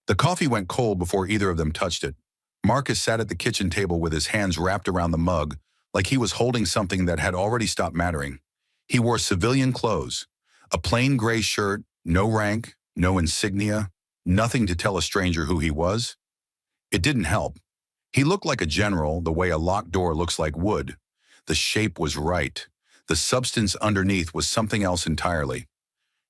The coffee went cold before either of them touched it. Marcus sat at the kitchen table with his hands wrapped around the mug, like he was holding something that had already stopped mattering. He wore civilian clothes, a plain gray shirt, no rank, no insignia, nothing to tell a stranger who he was. It didn't help. He looked like a general the way a locked door looks like wood. The shape was right. The substance underneath was something else entirely.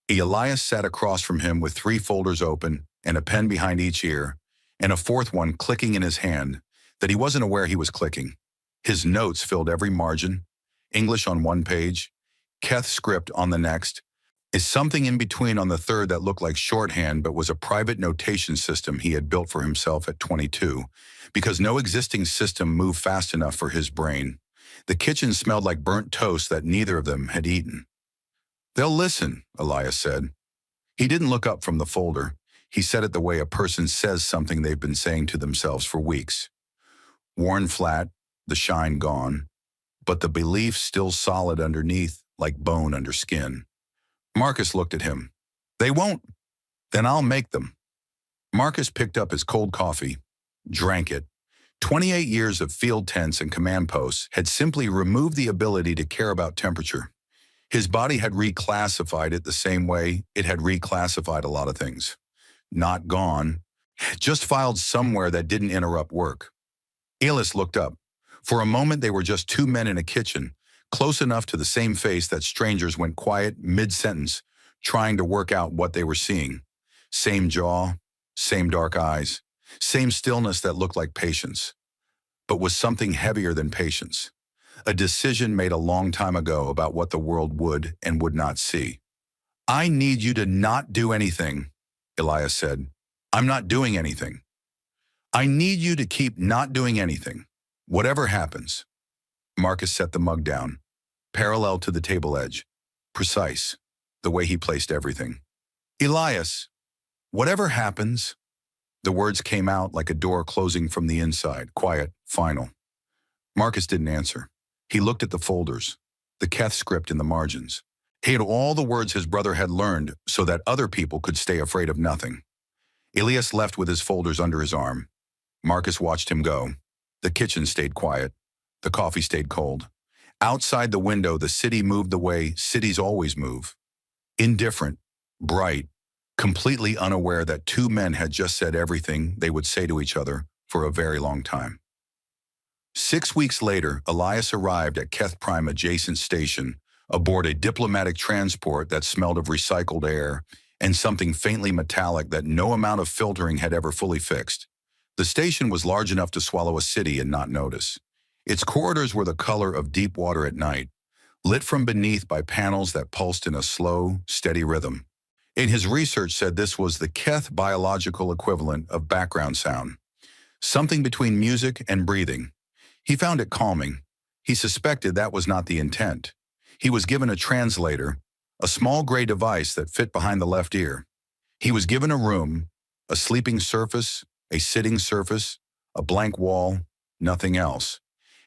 Elias sat across from him with 3 folders open and a pen behind each ear, and a 4th one clicking in his hand that he wasn't aware he was clicking. His notes filled every margin, English on one page, Keth script on the next, is something in between on the third that looked like shorthand but was a private notation system he had built for himself at 22, because no existing system moved fast enough for his brain. The kitchen smelled like burnt toast that neither of them had eaten. "They'll listen," Elias said. He didn't look up from the folder. He said it the way a person says something they've been saying to themselves for weeks. Worn flat, the shine gone, but the belief still solid underneath, like bone under skin. Marcus looked at him. "They won't. Then I'll make them." Marcus picked up his cold coffee, drank it. 28 years of field tents and command posts had simply removed the ability to care about temperature. His body had reclassified it the same way it had reclassified a lot of things. Not gone, just filed somewhere that didn't interrupt work. Elias looked up. For a moment they were just 2 men in a kitchen, close enough to the same face that strangers went quiet mid-sentence, trying to work out what they were seeing. Same jaw, same dark eyes, same stillness that looked like patience, but was something heavier than patience. A decision made a long time ago about what the world would and would not see. "I need you to not do anything," Elias said. "I'm not doing anything. I need you to keep not doing anything, whatever happens." Marcus set the mug down, parallel to the table edge, precise, the way he placed everything. "Elias, whatever happens," the words came out like a door closing from the inside, quiet, final. Marcus didn't answer. He looked at the folders, the Keth script in the margins. He had all the words his brother had learned so that other people could stay afraid of nothing. Elias left with his folders under his arm. Marcus watched him go. The kitchen stayed quiet. The coffee stayed cold. Outside the window, the city moved the way cities always move. Indifferent, bright, completely unaware that 2 men had just said everything they would say to each other for a very long time. 6 weeks later, Elias arrived at Keth Prime adjacent station aboard a diplomatic transport that smelled of recycled air and something faintly metallic that no amount of filtering had ever fully fixed. The station was large enough to swallow a city and not notice. Its corridors were the color of deep water at night, lit from beneath by panels that pulsed in a slow, steady rhythm. In his research said this was the Keth biological equivalent of background sound, something between music and breathing. He found it calming. He suspected that was not the intent. He was given a translator, a small gray device that fit behind the left ear. He was given a room, a sleeping surface, a sitting surface, a blank wall, nothing else.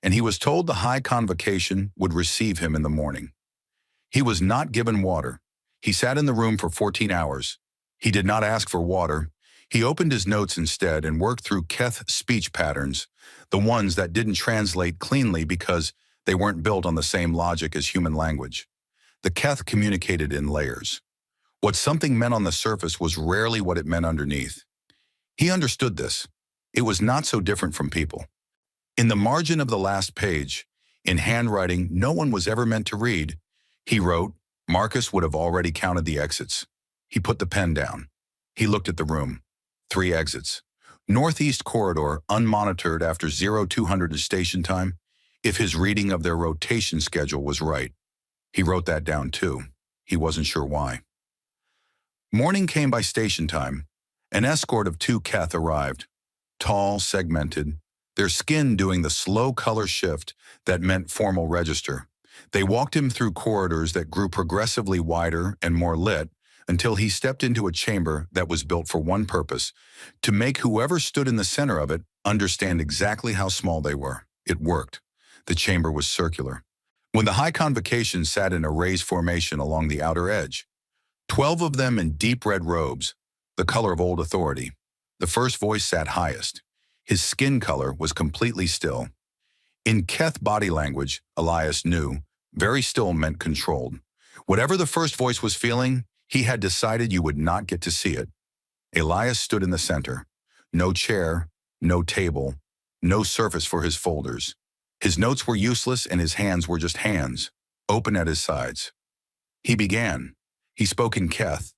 And he was told the high convocation would receive him in the morning. He was not given water. He sat in the room for 14 hours. He did not ask for water. He opened his notes instead and worked through Keth speech patterns, the ones that didn't translate cleanly because they weren't built on the same logic as human language. The Keth communicated in layers. What something meant on the surface was rarely what it meant underneath. He understood this. It was not so different from people. In the margin of the last page, in handwriting no one was ever meant to read, he wrote, Marcus would have already counted the exits. He put the pen down. He looked at the room. 3 exits. Northeast corridor, unmonitored after 0200 is station time, if his reading of their rotation schedule was right. He wrote that down too. He wasn't sure why. Morning came by station time. An escort of 2 Keth arrived. Tall, segmented, their skin doing the slow color shift that meant formal register. They walked him through corridors that grew progressively wider and more lit until he stepped into a chamber that was built for one purpose, to make whoever stood in the center of it understand exactly how small they were. It worked. The chamber was circular. When the high convocation sat in a raised formation along the outer edge, 12 of them in deep red robes, the color of old authority. The first voice sat highest. His skin color was completely still. In Keth body language, Elias knew, very still meant controlled. Whatever the first voice was feeling, he had decided you would not get to see it. Elias stood in the center. No chair, no table, no surface for his folders. His notes were useless and his hands were just hands, open at his sides. He began. He spoke in Keth,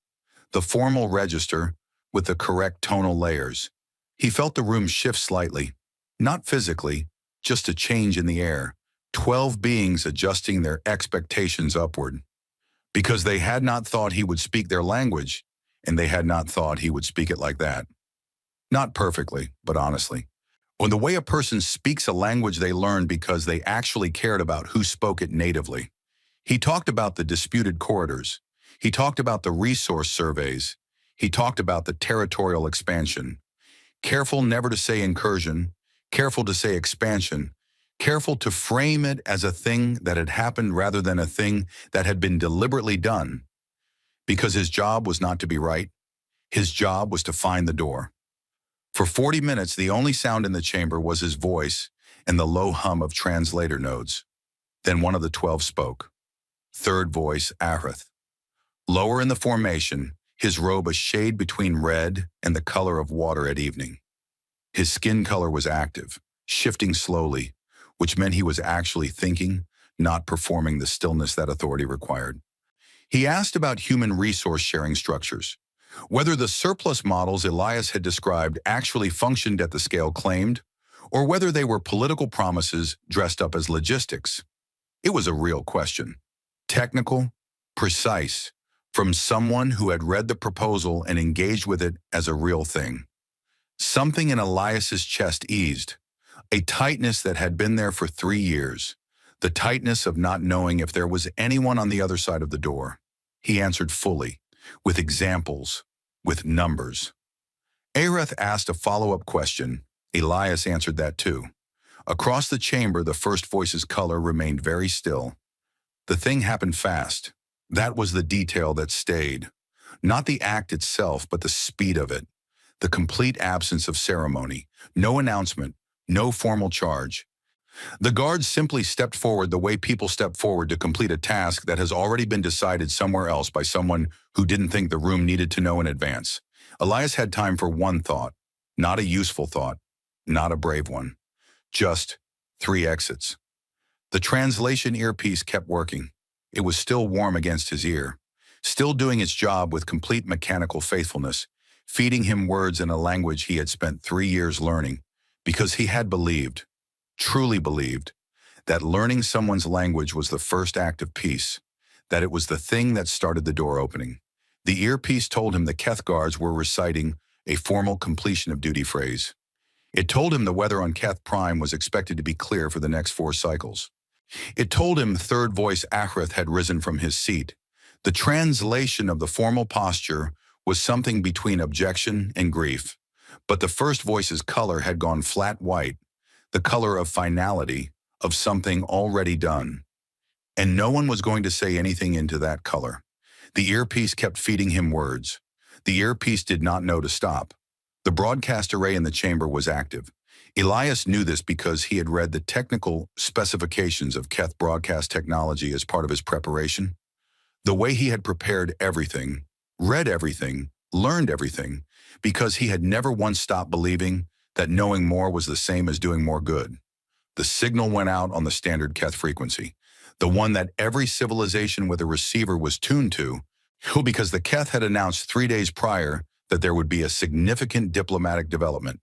the formal register with the correct tonal layers. He felt the room shift slightly, not physically, just a change in the air, 12 beings adjusting their expectations upward. Because they had not thought he would speak their language, and they had not thought he would speak it like that. Not perfectly, but honestly. When the way a person speaks a language they learned because they actually cared about who spoke it natively. He talked about the disputed corridors. He talked about the resource surveys. He talked about the territorial expansion. Careful never to say incursion, careful to say expansion, careful to frame it as a thing that had happened rather than a thing that had been deliberately done. Because his job was not to be right. His job was to find the door. For 40 minutes, the only sound in the chamber was his voice and the low hum of translator nodes. Then one of the 12 spoke. Third voice, Ahrith. Lower in the formation, his robe a shade between red and the color of water at evening. His skin color was active, shifting slowly, which meant he was actually thinking, not performing the stillness that authority required. He asked about human resource sharing structures, whether the surplus models Elias had described actually functioned at the scale claimed, or whether they were political promises dressed up as logistics. It was a real question. Technical, precise, from someone who had read the proposal and engaged with it as a real thing. Something in Elias's chest eased, a tightness that had been there for 3 years, the tightness of not knowing if there was anyone on the other side of the door. He answered fully, with examples, with numbers. Ahrith asked a follow-up question. Elias answered that too. Across the chamber, the first voice's color remained very still. The thing happened fast. That was the detail that stayed. Not the act itself, but the speed of it. The complete absence of ceremony. No announcement. No formal charge. The guards simply stepped forward the way people step forward to complete a task that has already been decided somewhere else by someone who didn't think the room needed to know in advance. Elias had time for one thought. Not a useful thought. Not a brave one. Just 3 exits. The translation earpiece kept working. It was still warm against his ear, still doing its job with complete mechanical faithfulness, feeding him words in a language he had spent 3 years learning, because he had believed, truly believed, that learning someone's language was the first act of peace, that it was the thing that started the door opening. The earpiece told him the Keth guards were reciting a formal completion of duty phrase. It told him the weather on Keth Prime was expected to be clear for the next 4 cycles. It told him third voice Ahrith had risen from his seat. The translation of the formal posture was something between objection and grief, but the first voice's color had gone flat white, the color of finality, of something already done. And no one was going to say anything into that color. The earpiece kept feeding him words. The earpiece did not know to stop. The broadcast array in the chamber was active. Elias knew this because he had read the technical specifications of Keth broadcast technology as part of his preparation. The way he had prepared everything, read everything, learned everything, because he had never once stopped believing that knowing more was the same as doing more good. The signal went out on the standard Keth frequency, the one that every civilization with a receiver was tuned to, because the Keth had announced 3 days prior that there would be a significant diplomatic development.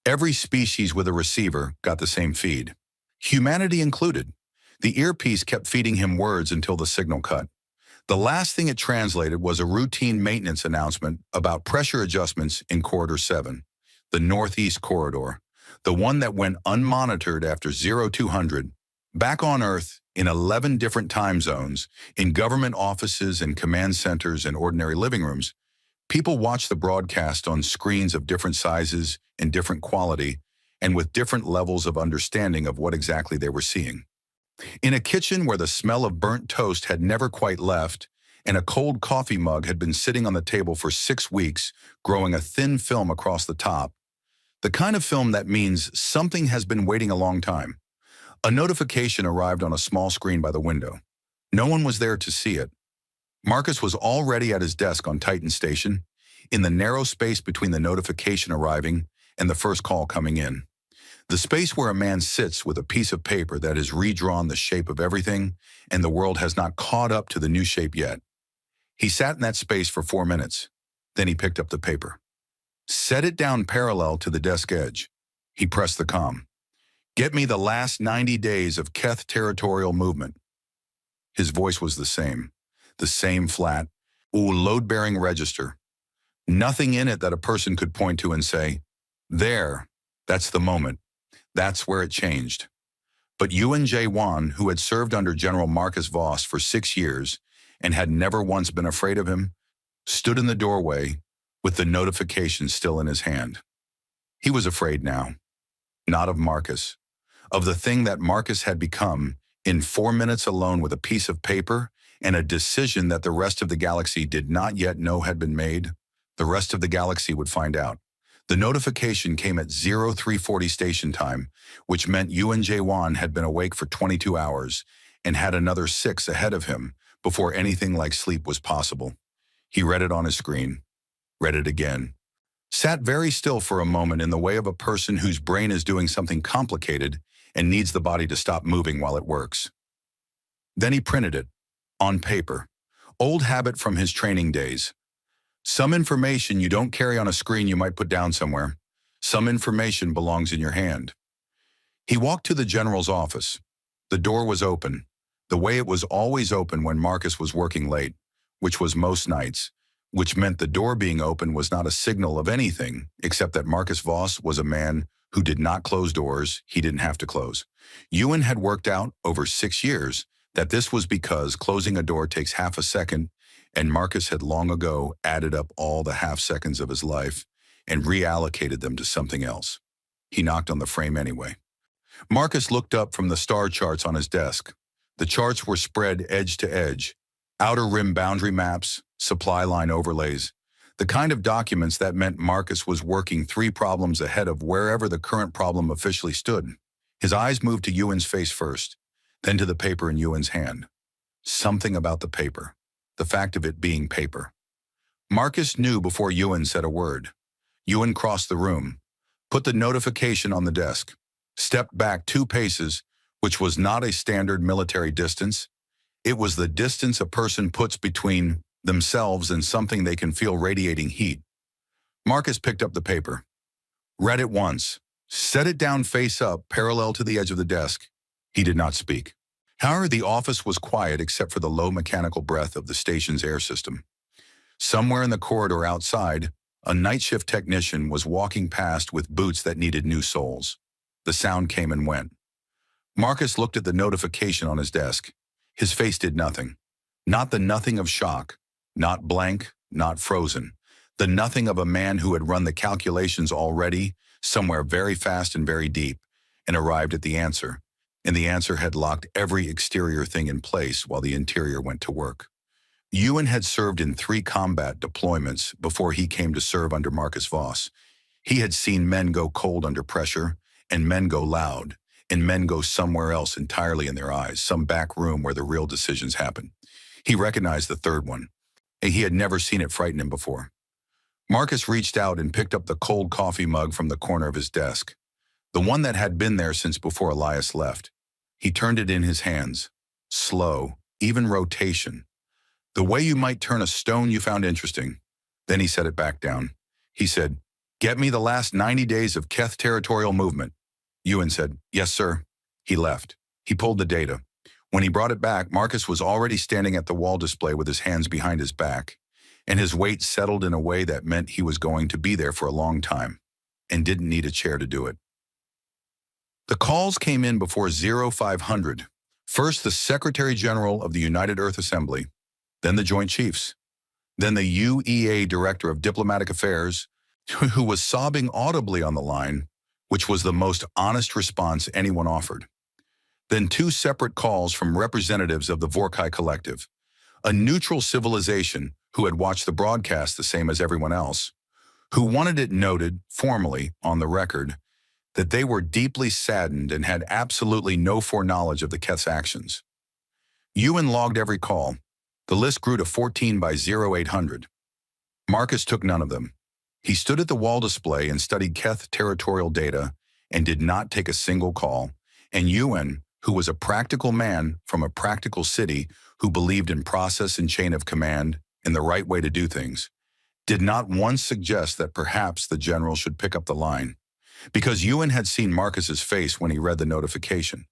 Every species with a receiver got the same feed, humanity included. The earpiece kept feeding him words until the signal cut. The last thing it translated was a routine maintenance announcement about pressure adjustments in Corridor 7, the Northeast Corridor, the one that went unmonitored after 0200, back on Earth in 11 different time zones, in government offices and command centers and ordinary living rooms. People watched the broadcast on screens of different sizes and different quality, and with different levels of understanding of what exactly they were seeing. In a kitchen where the smell of burnt toast had never quite left, and a cold coffee mug had been sitting on the table for 6 weeks, growing a thin film across the top. The kind of film that means something has been waiting a long time. A notification arrived on a small screen by the window. No one was there to see it. Marcus was already at his desk on Titan Station, in the narrow space between the notification arriving and the first call coming in. The space where a man sits with a piece of paper that has redrawn the shape of everything, and the world has not caught up to the new shape yet. He sat in that space for 4 minutes. Then he picked up the paper. Set it down parallel to the desk edge. He pressed the comm. Get me the last 90 days of Keth territorial movement. His voice was the same flat, load-bearing register. Nothing in it that a person could point to and say, there, that's the moment. That's where it changed. But Yuan Wan, who had served under General Marcus Voss for 6 years and had never once been afraid of him, stood in the doorway with the notification still in his hand. He was afraid now, not of Marcus, of the thing that Marcus had become in 4 minutes alone with a piece of paper and a decision that the rest of the galaxy did not yet know had been made. The rest of the galaxy would find out. The notification came at 0340 station time, which meant Yuan Wan had been awake for 22 hours and had another 6 ahead of him before anything like sleep was possible. He read it on his screen, read it again, sat very still for a moment in the way of a person whose brain is doing something complicated and needs the body to stop moving while it works. Then he printed it, on paper, old habit from his training days. Some information you don't carry on a screen you might put down somewhere. Some information belongs in your hand. He walked to the general's office. The door was open, the way it was always open when Marcus was working late, which was most nights, which meant the door being open was not a signal of anything, except that Marcus Voss was a man who did not close doors he didn't have to close. Ewan had worked out over 6 years that this was because closing a door takes half a second, and Marcus had long ago added up all the half seconds of his life and reallocated them to something else. He knocked on the frame anyway. Marcus looked up from the star charts on his desk. The charts were spread edge to edge, outer rim boundary maps, supply line overlays, the kind of documents that meant Marcus was working 3 problems ahead of wherever the current problem officially stood. His eyes moved to Ewan's face first, then to the paper in Ewan's hand. Something about the paper. The fact of it being paper. Marcus knew before Ewan said a word. Ewan crossed the room, put the notification on the desk, stepped back 2 paces, which was not a standard military distance. It was the distance a person puts between themselves and something they can feel radiating heat. Marcus picked up the paper, read it once, set it down face up, parallel to the edge of the desk. He did not speak. However, the office was quiet except for the low mechanical breath of the station's air system. Somewhere in the corridor outside, a night shift technician was walking past with boots that needed new soles. The sound came and went. Marcus looked at the notification on his desk. His face did nothing. Not the nothing of shock, not blank, not frozen. The nothing of a man who had run the calculations already, somewhere very fast and very deep, and arrived at the answer. And the answer had locked every exterior thing in place while the interior went to work. Ewan had served in 3 combat deployments before he came to serve under Marcus Voss. He had seen men go cold under pressure, and men go loud, and men go somewhere else entirely in their eyes, some back room where the real decisions happen. He recognized the third one, and he had never seen it frighten him before. Marcus reached out and picked up the cold coffee mug from the corner of his desk, the one that had been there since before Elias left. He turned it in his hands. Slow, even rotation. The way you might turn a stone you found interesting. Then he set it back down. He said, "Get me the last 90 days of Keth territorial movement." Ewan said, "Yes, sir." He left. He pulled the data. When he brought it back, Marcus was already standing at the wall display with his hands behind his back, and his weight settled in a way that meant he was going to be there for a long time, and didn't need a chair to do it. The calls came in before 0500. First, the Secretary General of the United Earth Assembly, then the Joint Chiefs, then the UEA Director of Diplomatic Affairs, who was sobbing audibly on the line, which was the most honest response anyone offered. Then 2 separate calls from representatives of the Vorkai Collective, A neutral civilization who had watched the broadcast the same as everyone else, who wanted it noted, formally, on the record, that they were deeply saddened and had absolutely no foreknowledge of the Keth's actions. Ewan logged every call. The list grew to 14 by 0800. Marcus took none of them. He stood at the wall display and studied Keth territorial data and did not take a single call. And Ewan, who was a practical man from a practical city who believed in process and chain of command and the right way to do things, did not once suggest that perhaps the general should pick up the line, because Ewan had seen Marcus's face when he read the notification.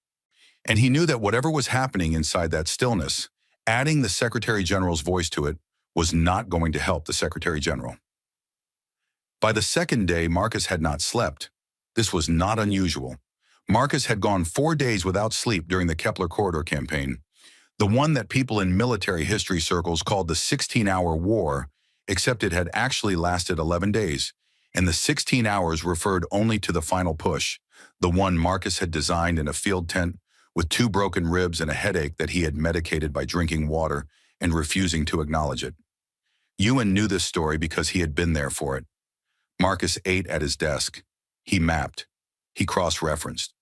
And he knew that whatever was happening inside that stillness, adding the Secretary General's voice to it was not going to help the Secretary General. By the second day, Marcus had not slept. This was not unusual. Marcus had gone 4 days without sleep during the Kepler Corridor campaign, the one that people in military history circles called the 16-hour war, except it had actually lasted 11 days, and the 16 hours referred only to the final push, the one Marcus had designed in a field tent with 2 broken ribs and a headache that he had medicated by drinking water and refusing to acknowledge it. Ewan knew this story because he had been there for it. Marcus ate at his desk. He mapped. He cross-referenced.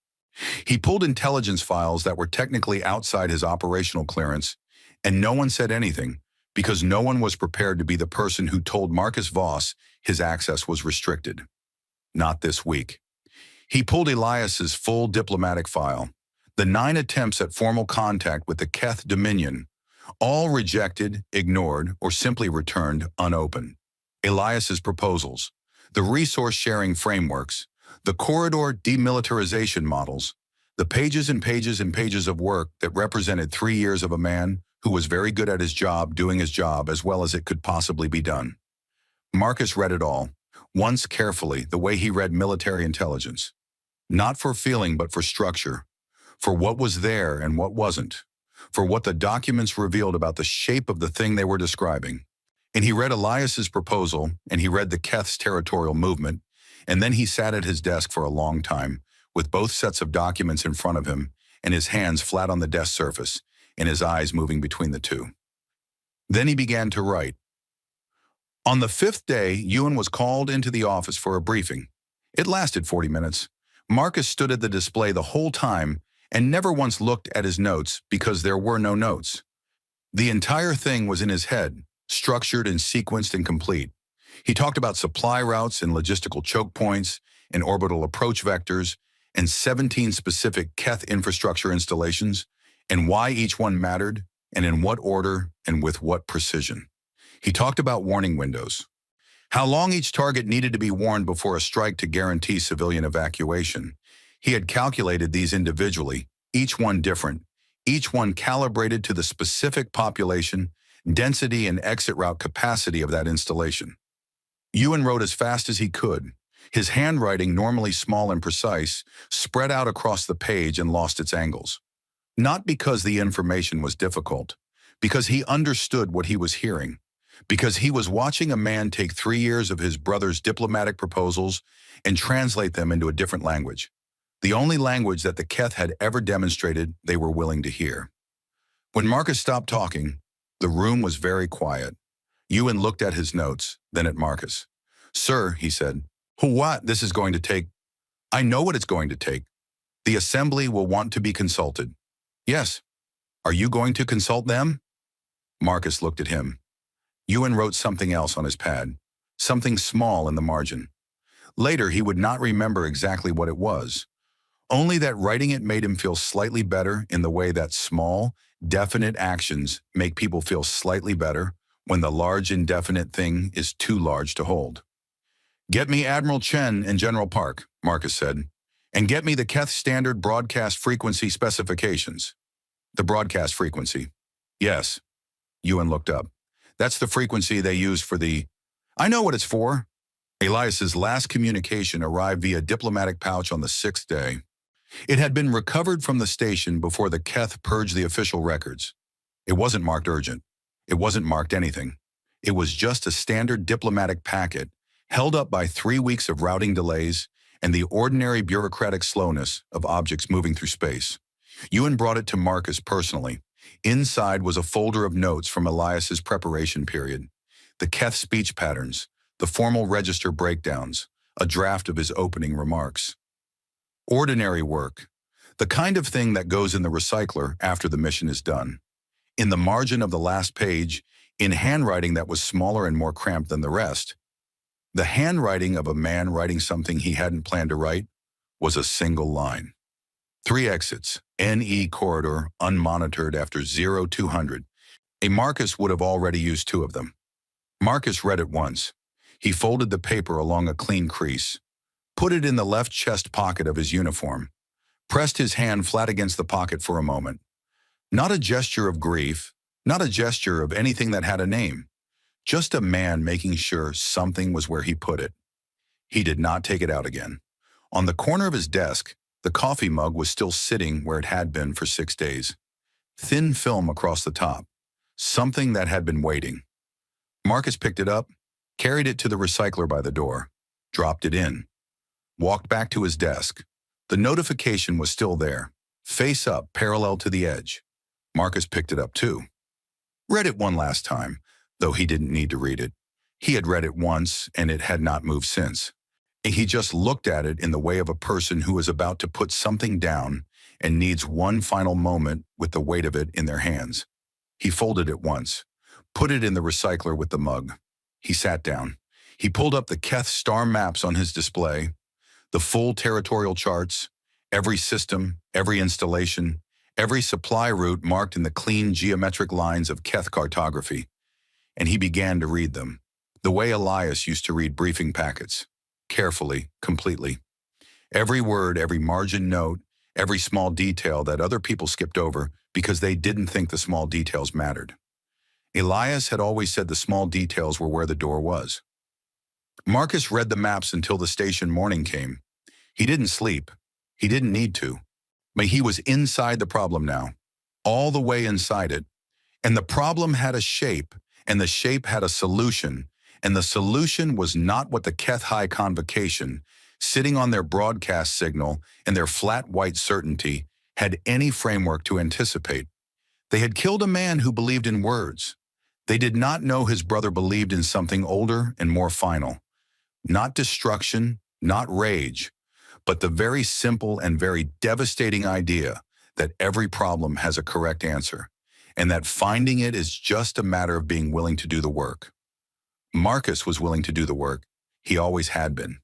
He pulled intelligence files that were technically outside his operational clearance, and no one said anything because no one was prepared to be the person who told Marcus Voss his access was restricted. Not this week. He pulled Elias's full diplomatic file, the 9 attempts at formal contact with the Keth Dominion, all rejected, ignored, or simply returned unopened. Elias's proposals, the resource-sharing frameworks, the corridor demilitarization models, the pages and pages and pages of work that represented 3 years of a man who was very good at his job doing his job as well as it could possibly be done. Marcus read it all, once carefully, the way he read military intelligence. Not for feeling, but for structure, for what was there and what wasn't, for what the documents revealed about the shape of the thing they were describing. And he read Elias's proposal, and he read the Keth's territorial movement, and then he sat at his desk for a long time, with both sets of documents in front of him, and his hands flat on the desk surface, and his eyes moving between the two. Then he began to write. On the 5th day, Ewan was called into the office for a briefing. It lasted 40 minutes. Marcus stood at the display the whole time and never once looked at his notes because there were no notes. The entire thing was in his head, structured and sequenced and complete. He talked about supply routes and logistical choke points and orbital approach vectors and 17 specific Keth infrastructure installations and why each one mattered and in what order and with what precision. He talked about warning windows, how long each target needed to be warned before a strike to guarantee civilian evacuation. He had calculated these individually, each one different, each one calibrated to the specific population, density, and exit route capacity of that installation. Ewan wrote as fast as he could. His handwriting, normally small and precise, spread out across the page and lost its angles. Not because the information was difficult, because he understood what he was hearing, because he was watching a man take 3 years of his brother's diplomatic proposals and translate them into a different language, the only language that the Keth had ever demonstrated they were willing to hear. When Marcus stopped talking, the room was very quiet. Ewan looked at his notes, then at Marcus. Sir, he said, what this is going to take? I know what it's going to take. The assembly will want to be consulted. Yes. Are you going to consult them? Marcus looked at him. Ewan wrote something else on his pad, something small in the margin. Later, he would not remember exactly what it was, only that writing it made him feel slightly better in the way that small, definite actions make people feel slightly better when the large, indefinite thing is too large to hold. Get me Admiral Chen and General Park, Marcus said, and get me the Keth standard broadcast frequency specifications. The broadcast frequency. Yes. Ewan looked up. That's the frequency they use for the... I know what it's for. Elias's last communication arrived via diplomatic pouch on the 6th day. It had been recovered from the station before the Keth purged the official records. It wasn't marked urgent. It wasn't marked anything. It was just a standard diplomatic packet held up by 3 weeks of routing delays and the ordinary bureaucratic slowness of objects moving through space. Ewan brought it to Marcus personally. Inside was a folder of notes from Elias's preparation period, the Keth speech patterns, the formal register breakdowns, a draft of his opening remarks. Ordinary work, the kind of thing that goes in the recycler after the mission is done. In the margin of the last page, in handwriting that was smaller and more cramped than the rest, the handwriting of a man writing something he hadn't planned to write, was a single line. 3 exits, NE corridor, unmonitored after 0200. A Marcus would have already used 2 of them. Marcus read it once. He folded the paper along a clean crease, put it in the left chest pocket of his uniform, pressed his hand flat against the pocket for a moment. Not a gesture of grief, not a gesture of anything that had a name, just a man making sure something was where he put it. He did not take it out again. On the corner of his desk, the coffee mug was still sitting where it had been for 6 days. Thin film across the top, something that had been waiting. Marcus picked it up, carried it to the recycler by the door, dropped it in, walked back to his desk. The notification was still there, face up, parallel to the edge. Marcus picked it up too. Read it one last time, though he didn't need to read it. He had read it once, and it had not moved since. He just looked at it in the way of a person who is about to put something down and needs one final moment with the weight of it in their hands. He folded it once, put it in the recycler with the mug. He sat down. He pulled up the Keth star maps on his display, the full territorial charts, every system, every installation, every supply route marked in the clean geometric lines of Keth cartography. And he began to read them, the way Elias used to read briefing packets, carefully, completely. Every word, every margin note, every small detail that other people skipped over because they didn't think the small details mattered. Elias had always said the small details were where the door was. Marcus read the maps until the station morning came. He didn't sleep. He didn't need to. But he was inside the problem now, all the way inside it. And the problem had a shape, and the shape had a solution, and the solution was not what the Keth High Convocation, sitting on their broadcast signal and their flat white certainty, had any framework to anticipate. They had killed a man who believed in words. They did not know his brother believed in something older and more final. Not destruction, not rage, but the very simple and very devastating idea that every problem has a correct answer, and that finding it is just a matter of being willing to do the work. Marcus was willing to do the work. He always had been.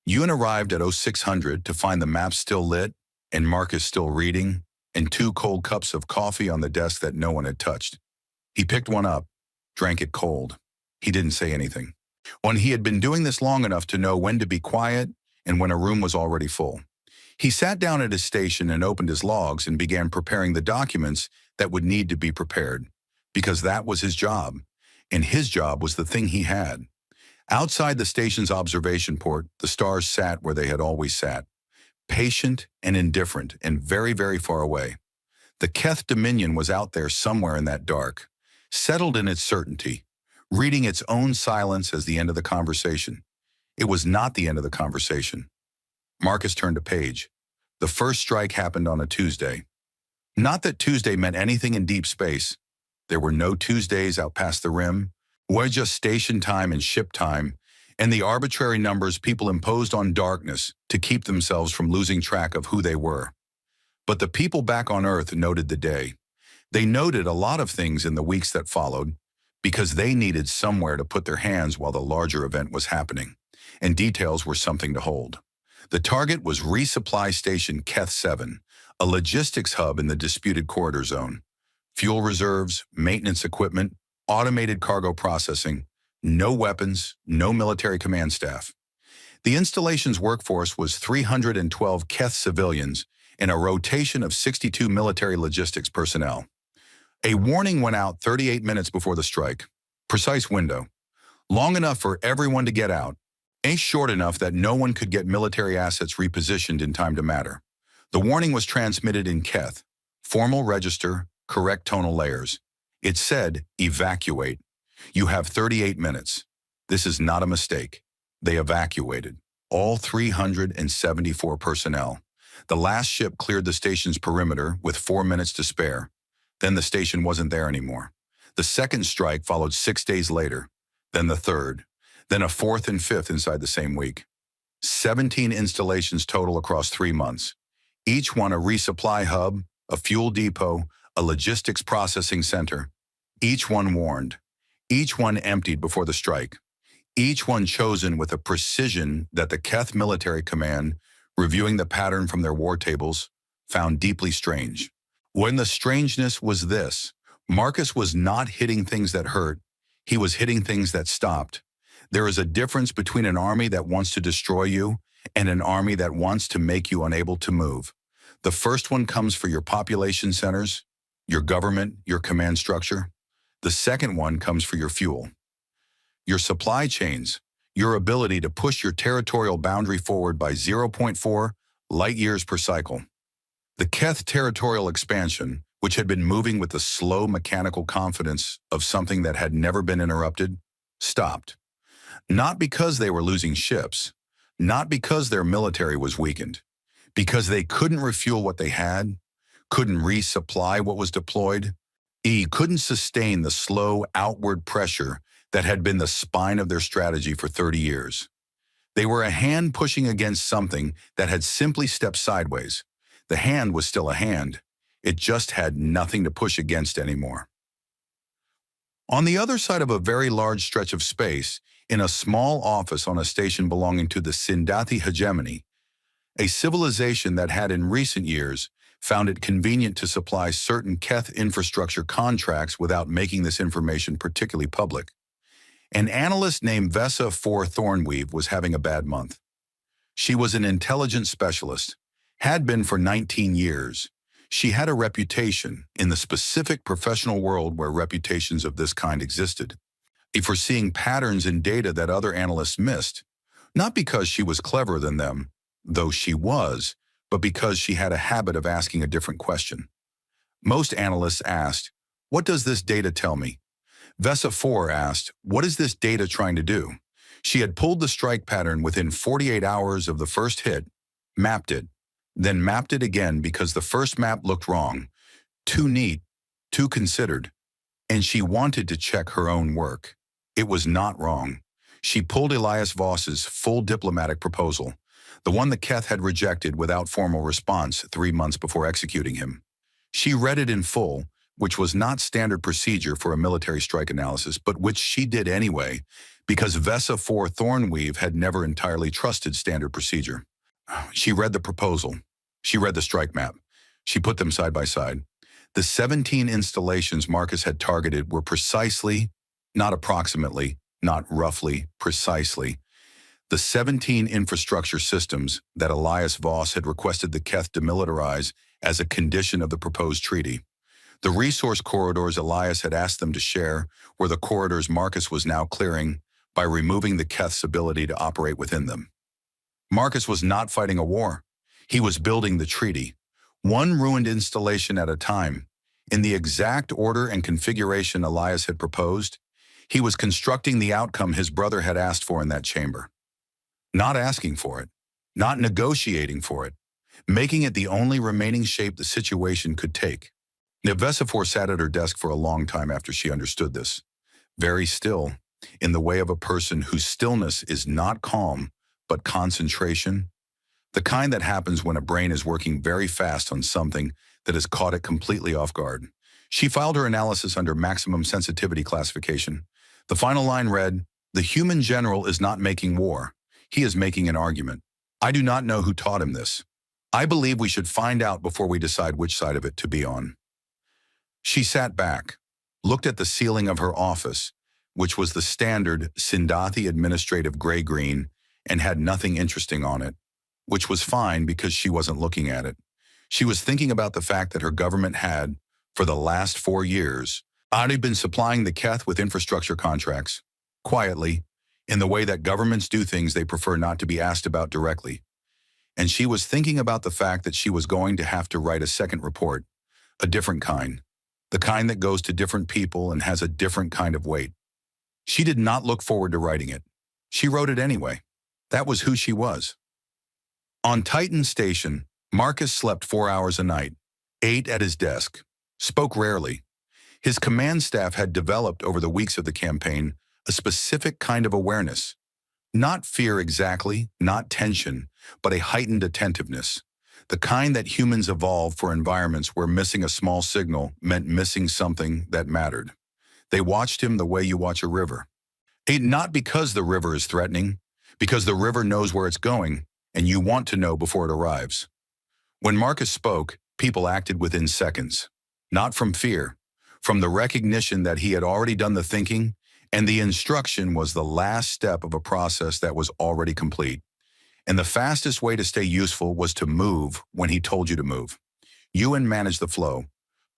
Ewan arrived at 0600 to find the map still lit, and Marcus still reading, and 2 cold cups of coffee on the desk that no one had touched. He picked one up, drank it cold. He didn't say anything. When he had been doing this long enough to know when to be quiet and when a room was already full. He sat down at his station and opened his logs and began preparing the documents that would need to be prepared, because that was his job, and his job was the thing he had. Outside the station's observation port, the stars sat where they had always sat, patient and indifferent and very, very far away. The Keth Dominion was out there somewhere in that dark, settled in its certainty, reading its own silence as the end of the conversation. It was not the end of the conversation. Marcus turned a page. The first strike happened on a Tuesday. Not that Tuesday meant anything in deep space. There were no Tuesdays out past the rim, or just station time and ship time, and the arbitrary numbers people imposed on darkness to keep themselves from losing track of who they were. But the people back on Earth noted the day. They noted a lot of things in the weeks that followed, because they needed somewhere to put their hands while the larger event was happening, and details were something to hold. The target was Resupply Station Keth 7, a logistics hub in the disputed corridor zone. Fuel reserves, maintenance equipment, automated cargo processing, no weapons, no military command staff. The installation's workforce was 312 Keth civilians and a rotation of 62 military logistics personnel. A warning went out 38 minutes before the strike. Precise window. Long enough for everyone to get out. Ain't short enough that no one could get military assets repositioned in time to matter. The warning was transmitted in Keth. Formal register, correct tonal layers. It said, evacuate. You have 38 minutes. This is not a mistake. They evacuated. All 374 personnel. The last ship cleared the station's perimeter with 4 minutes to spare. Then the station wasn't there anymore. The second strike followed 6 days later, then the third, then a fourth and fifth inside the same week. 17 installations total across 3 months. Each one a resupply hub, a fuel depot, a logistics processing center. Each one warned. Each one emptied before the strike. Each one chosen with a precision that the Keth Military Command, reviewing the pattern from their war tables, found deeply strange. When the strangeness was this, Marcus was not hitting things that hurt, he was hitting things that stopped. There is a difference between an army that wants to destroy you and an army that wants to make you unable to move. The first one comes for your population centers, your government, your command structure. The second one comes for your fuel, your supply chains, your ability to push your territorial boundary forward by 0.4 light years per cycle. The Keth territorial expansion, which had been moving with the slow mechanical confidence of something that had never been interrupted, stopped. Not because they were losing ships, not because their military was weakened, because they couldn't refuel what they had, couldn't resupply what was deployed, couldn't sustain the slow outward pressure that had been the spine of their strategy for 30 years. They were a hand pushing against something that had simply stepped sideways. The hand was still a hand. It just had nothing to push against anymore. On the other side of a very large stretch of space, in a small office on a station belonging to the Sindathi hegemony, a civilization that had in recent years found it convenient to supply certain Keth infrastructure contracts without making this information particularly public. An analyst named Vesa 4 Thornweave was having a bad month. She was an intelligence specialist, had been for 19 years. She had a reputation in the specific professional world where reputations of this kind existed, for seeing patterns in data that other analysts missed, not because she was cleverer than them, though she was, but because she had a habit of asking a different question. Most analysts asked, "What does this data tell me?" Vesa 4 asked, "What is this data trying to do?" She had pulled the strike pattern within 48 hours of the first hit, mapped it, then mapped it again because the first map looked wrong, too neat, too considered, and she wanted to check her own work. It was not wrong. She pulled Elias Voss's full diplomatic proposal, the one that Keth had rejected without formal response 3 months before executing him. She read it in full, which was not standard procedure for a military strike analysis, but which she did anyway, because Vesa 4 Thornweave had never entirely trusted standard procedure. She read the proposal. She read the strike map. She put them side by side. The 17 installations Marcus had targeted were precisely, not approximately, not roughly, precisely, the 17 infrastructure systems that Elias Voss had requested the Keth demilitarize as a condition of the proposed treaty. The resource corridors Elias had asked them to share were the corridors Marcus was now clearing by removing the Keth's ability to operate within them. Marcus was not fighting a war. He was building the treaty, one ruined installation at a time. In the exact order and configuration Elias had proposed, he was constructing the outcome his brother had asked for in that chamber. Not asking for it, not negotiating for it, making it the only remaining shape the situation could take. Vesa 4 sat at her desk for a long time after she understood this, very still, in the way of a person whose stillness is not calm, but concentration, the kind that happens when a brain is working very fast on something that has caught it completely off guard. She filed her analysis under maximum sensitivity classification. The final line read, "The human general is not making war. He is making an argument. I do not know who taught him this. I believe we should find out before we decide which side of it to be on." She sat back, looked at the ceiling of her office, which was the standard Sindathi administrative gray-green and had nothing interesting on it, which was fine because she wasn't looking at it. She was thinking about the fact that her government had, for the last 4 years, already been supplying the Keth with infrastructure contracts, quietly, in the way that governments do things they prefer not to be asked about directly. And she was thinking about the fact that she was going to have to write a second report, a different kind, the kind that goes to different people and has a different kind of weight. She did not look forward to writing it. She wrote it anyway. That was who she was. On Titan Station, Marcus slept 4 hours a night, 8 at his desk. spoke rarely. His command staff had developed over the weeks of the campaign a specific kind of awareness. Not fear exactly, not tension, but a heightened attentiveness. The kind that humans evolve for environments where missing a small signal meant missing something that mattered. They watched him the way you watch a river. Not because the river is threatening, because the river knows where it's going, and you want to know before it arrives. When Marcus spoke, people acted within seconds. Not from fear, from the recognition that he had already done the thinking, and the instruction was the last step of a process that was already complete. And the fastest way to stay useful was to move when he told you to move. Ewan managed the flow.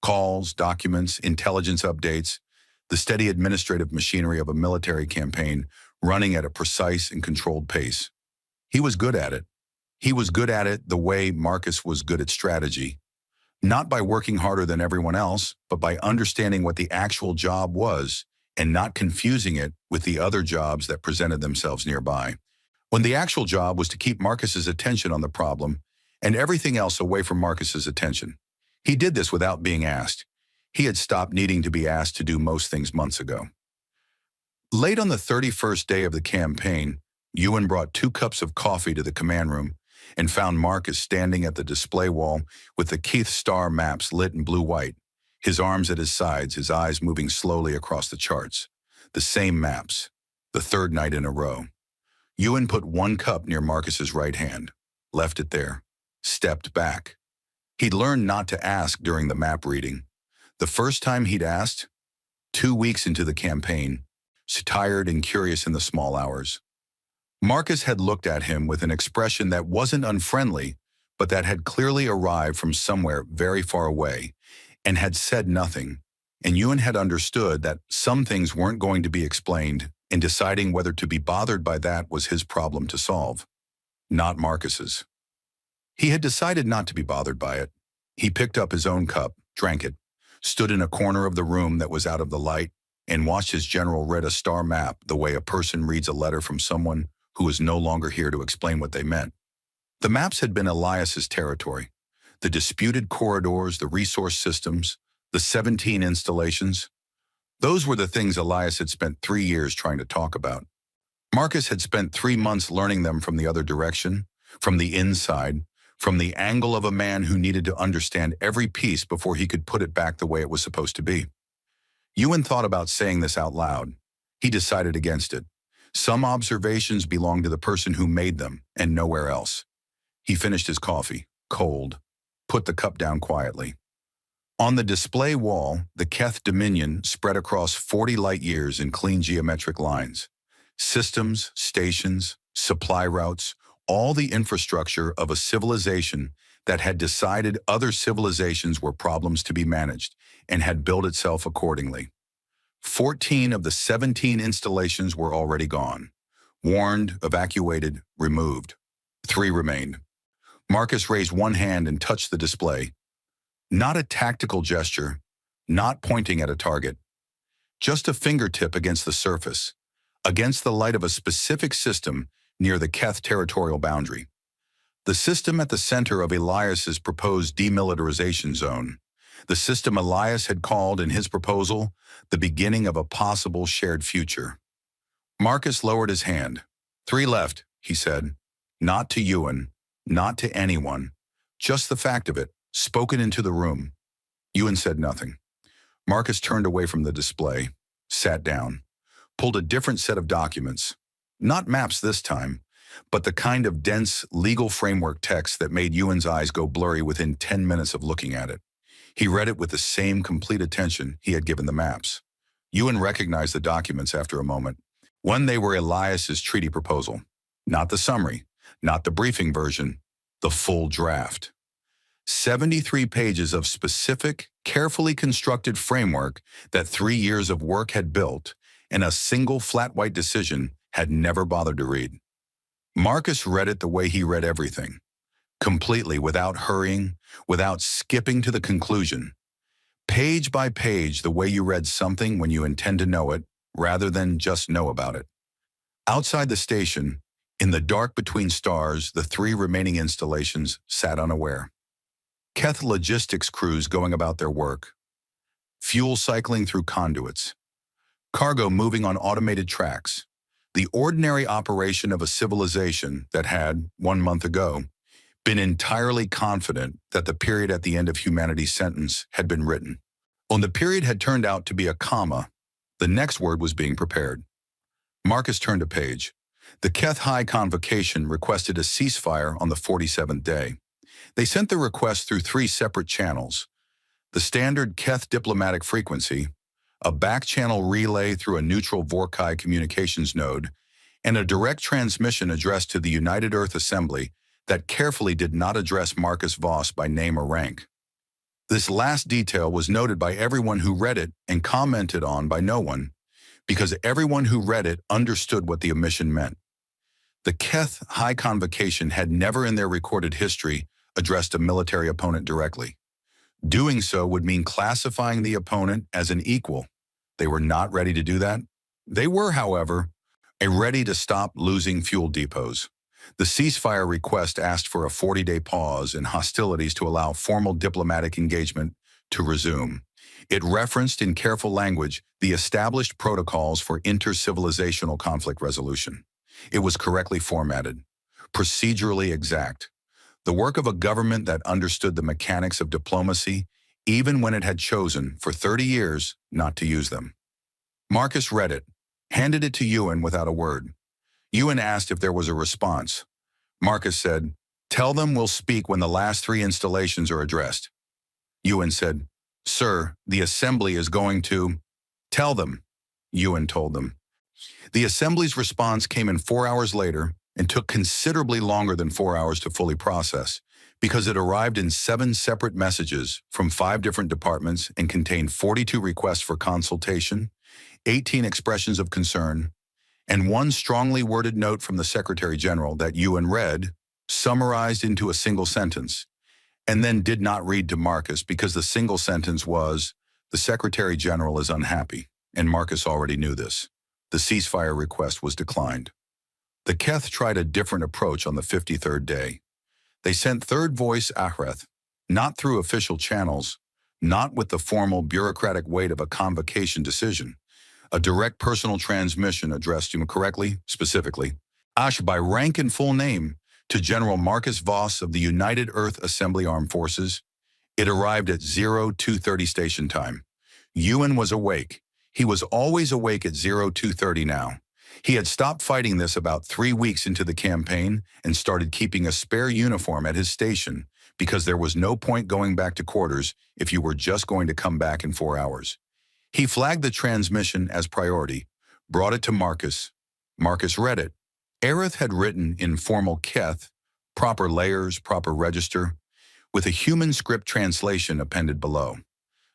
Calls, documents, intelligence updates, the steady administrative machinery of a military campaign running at a precise and controlled pace. He was good at it. He was good at it the way Marcus was good at strategy. Not by working harder than everyone else, but by understanding what the actual job was and not confusing it with the other jobs that presented themselves nearby. When the actual job was to keep Marcus's attention on the problem and everything else away from Marcus's attention. He did this without being asked. He had stopped needing to be asked to do most things months ago. Late on the 31st day of the campaign, Ewan brought 2 cups of coffee to the command room and found Marcus standing at the display wall with the Keith Star maps lit in blue-white, his arms at his sides, his eyes moving slowly across the charts. The same maps, the 3rd night in a row. Ewan put 1 cup near Marcus's right hand, left it there, stepped back. He'd learned not to ask during the map reading. The first time he'd asked, 2 weeks into the campaign, tired and curious in the small hours. Marcus had looked at him with an expression that wasn't unfriendly, but that had clearly arrived from somewhere very far away, and had said nothing. And Ewan had understood that some things weren't going to be explained, and deciding whether to be bothered by that was his problem to solve, not Marcus's. He had decided not to be bothered by it. He picked up his own cup, drank it, stood in a corner of the room that was out of the light, and watched his general read a star map the way a person reads a letter from someone who is no longer here to explain what they meant. The maps had been Elias's territory. The disputed corridors, the resource systems, the 17 installations. Those were the things Elias had spent 3 years trying to talk about. Marcus had spent 3 months learning them from the other direction, from the inside, from the angle of a man who needed to understand every piece before he could put it back the way it was supposed to be. Ewan thought about saying this out loud. He decided against it. Some observations belonged to the person who made them, and nowhere else. He finished his coffee, cold, put the cup down quietly. On the display wall, the Keth Dominion spread across 40 light-years in clean geometric lines. Systems, stations, supply routes, all the infrastructure of a civilization that had decided other civilizations were problems to be managed and had built itself accordingly. 14 of the 17 installations were already gone. Warned, evacuated, removed. 3 remained. Marcus raised one hand and touched the display. Not a tactical gesture, not pointing at a target. Just a fingertip against the surface, against the light of a specific system near the Keth territorial boundary. The system at the center of Elias's proposed demilitarization zone. The system Elias had called in his proposal the beginning of a possible shared future. Marcus lowered his hand. 3 left, he said. Not to Ewan, not to anyone. Just the fact of it, spoken into the room. Ewan said nothing. Marcus turned away from the display, sat down, pulled a different set of documents. Not maps this time, but the kind of dense legal framework text that made Ewan's eyes go blurry within 10 minutes of looking at it. He read it with the same complete attention he had given the maps. Ewan recognized the documents after a moment. When they were Elias's treaty proposal. Not the summary, not the briefing version, the full draft. 73 pages of specific, carefully constructed framework that 3 years of work had built, and a single flat white decision had never bothered to read. Marcus read it the way he read everything. Completely, without hurrying, without skipping to the conclusion. Page by page, the way you read something when you intend to know it, rather than just know about it. Outside the station, in the dark between stars, the 3 remaining installations sat unaware. Keth logistics crews going about their work. fuel cycling through conduits, cargo moving on automated tracks, the ordinary operation of a civilization that had, 1 month ago, been entirely confident that the period at the end of humanity's sentence had been written. When the period had turned out to be a comma, the next word was being prepared. Marcus turned a page. The Keth High Convocation requested a ceasefire on the 47th day. They sent the request through 3 separate channels: the standard Keth diplomatic frequency, a back-channel relay through a neutral Vorkai communications node, and a direct transmission addressed to the United Earth Assembly that carefully did not address Marcus Voss by name or rank. This last detail was noted by everyone who read it and commented on by no one, because everyone who read it understood what the omission meant. The Keth High Convocation had never in their recorded history addressed a military opponent directly. Doing so would mean classifying the opponent as an equal. They were not ready to do that. They were, however, ready to stop losing fuel depots. The ceasefire request asked for a 40-day pause in hostilities to allow formal diplomatic engagement to resume. It referenced in careful language the established protocols for inter-civilizational conflict resolution. It was correctly formatted, procedurally exact, the work of a government that understood the mechanics of diplomacy, even when it had chosen, for 30 years, not to use them. Marcus read it, handed it to Ewan without a word. Ewan asked if there was a response. Marcus said, "Tell them we'll speak when the last 3 installations are addressed." Ewan said, "Sir, the Assembly is going to..." "Tell them," Ewan told them. The Assembly's response came in 4 hours later and took considerably longer than 4 hours to fully process, because it arrived in 7 separate messages from 5 different departments and contained 42 requests for consultation, 18 expressions of concern, and 1 strongly worded note from the Secretary General that Ewan read, summarized into a single sentence, and then did not read to Marcus because the single sentence was, "The Secretary General is unhappy," and Marcus already knew this. The ceasefire request was declined. The Keth tried a different approach on the 53rd day. They sent third voice Ahreth, not through official channels, not with the formal bureaucratic weight of a convocation decision, a direct personal transmission addressed him correctly, specifically, Ash by rank and full name, to General Marcus Voss of the United Earth Assembly Armed Forces. It arrived at 0230 station time. Ewan was awake. He was always awake at 0230 now. He had stopped fighting this about 3 weeks into the campaign and started keeping a spare uniform at his station because there was no point going back to quarters if you were just going to come back in 4 hours. He flagged the transmission as priority, brought it to Marcus. Marcus read it. Aerith had written in formal Keth, proper layers, proper register, with a human script translation appended below.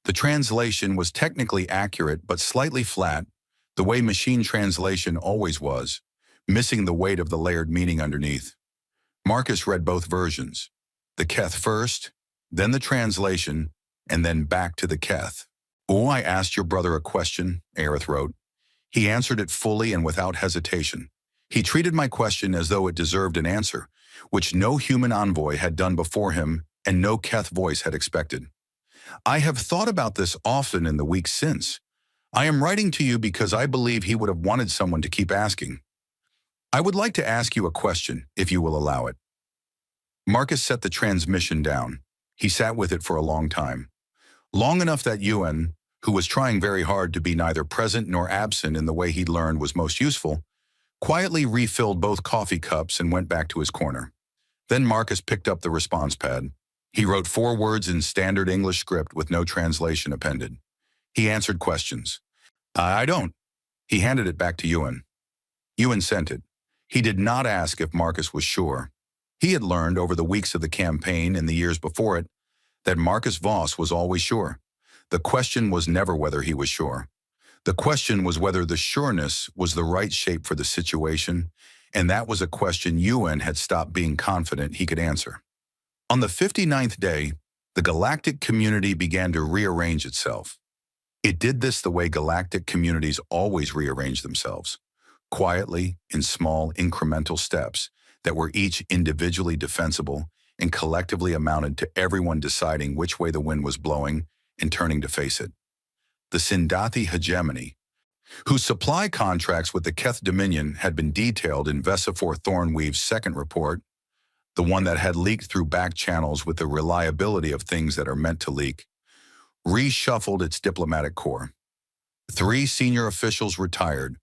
The translation was technically accurate but slightly flat, the way machine translation always was, missing the weight of the layered meaning underneath. Marcus read both versions, the Keth first, then the translation, and then back to the Keth. "Oh, I asked your brother a question," Aerith wrote. "He answered it fully and without hesitation. He treated my question as though it deserved an answer, which no human envoy had done before him and no Keth voice had expected. I have thought about this often in the weeks since. I am writing to you because I believe he would have wanted someone to keep asking. I would like to ask you a question, if you will allow it." Marcus set the transmission down. He sat with it for a long time. Long enough that Ewan, who was trying very hard to be neither present nor absent in the way he'd learned was most useful, quietly refilled both coffee cups and went back to his corner. Then Marcus picked up the response pad. He wrote 4 words in standard English script with no translation appended. He answered questions. I don't." He handed it back to Ewan. Ewan sent it. He did not ask if Marcus was sure. He had learned over the weeks of the campaign and the years before it that Marcus Voss was always sure. The question was never whether he was sure. The question was whether the sureness was the right shape for the situation, and that was a question Ewan had stopped being confident he could answer. On the 59th day, the galactic community began to rearrange itself. It did this the way galactic communities always rearrange themselves, quietly in small incremental steps that were each individually defensible and collectively amounted to everyone deciding which way the wind was blowing and turning to face it. the Sindathi hegemony, whose supply contracts with the Keth Dominion had been detailed in Vesifor Thornweave's second report, the one that had leaked through back channels with the reliability of things that are meant to leak, reshuffled its diplomatic corps. 3 senior officials retired.